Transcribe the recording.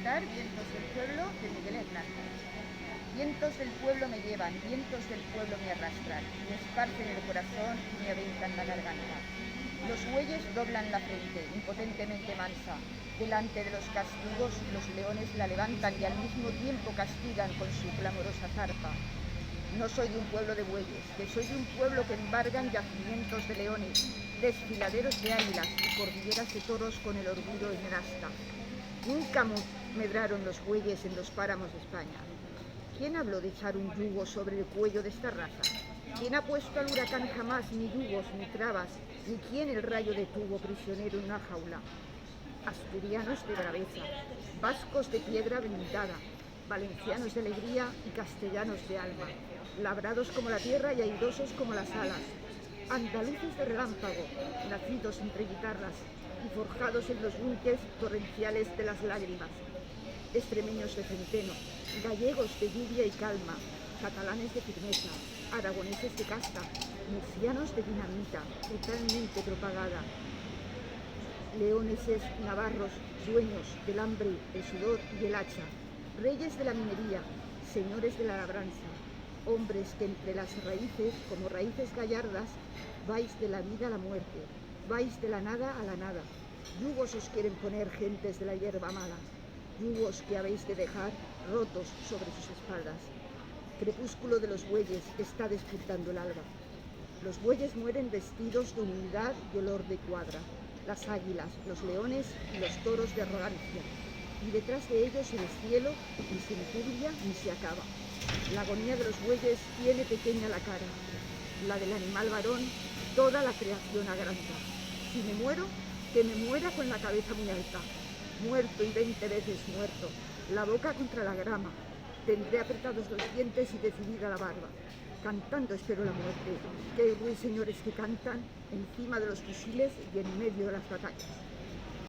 cantar Vientos del Pueblo de Miguel Hernández. Vientos del pueblo me llevan, vientos del pueblo me arrastran, me esparcen el corazón y me aventan la garganta. Los bueyes doblan la frente, impotentemente mansa. Delante de los castigos, los leones la levantan y al mismo tiempo castigan con su clamorosa zarpa. No soy de un pueblo de bueyes, que soy de un pueblo que embargan yacimientos de leones, desfiladeros de águilas y cordilleras de toros con el orgullo en el asta. Nunca medraron los bueyes en los páramos de España. ¿Quién habló de echar un yugo sobre el cuello de esta raza? ¿Quién ha puesto al huracán jamás ni yugos ni trabas, ni quién el rayo detuvo prisionero en una jaula? Asturianos de braveza, vascos de piedra blindada, valencianos de alegría y castellanos de alma, labrados como la tierra y airosos como las alas, andaluces de relámpago, nacidos entre guitarras y forjados en los búnkeres torrenciales de las lágrimas, extremeños de centeno, gallegos de lluvia y calma, catalanes de firmeza, aragoneses de casta, murcianos de dinamita, totalmente propagada, leoneses navarros, dueños del hambre, el sudor y el hacha, reyes de la minería, señores de la labranza, hombres que entre las raíces, como raíces gallardas, vais de la vida a la muerte, vais de la nada a la nada. Yugos os quieren poner gentes de la hierba mala, yugos que habéis de dejar rotos sobre sus espaldas. Crepúsculo de los bueyes está despuntando el alba. Los bueyes mueren vestidos de humildad y olor de cuadra. Las águilas, los leones y los toros de arrogancia. Y detrás de ellos el cielo ni se enturbia ni se acaba. La agonía de los bueyes tiene pequeña la cara. La del animal varón, toda la creación agranda. Si me muero, que me muera con la cabeza muy alta. Muerto y 20 veces muerto, la boca contra la grama. Tendré apretados los dientes y decidida la barba. Cantando espero la muerte, que hay ruiseñores que cantan encima de los fusiles y en medio de las batallas.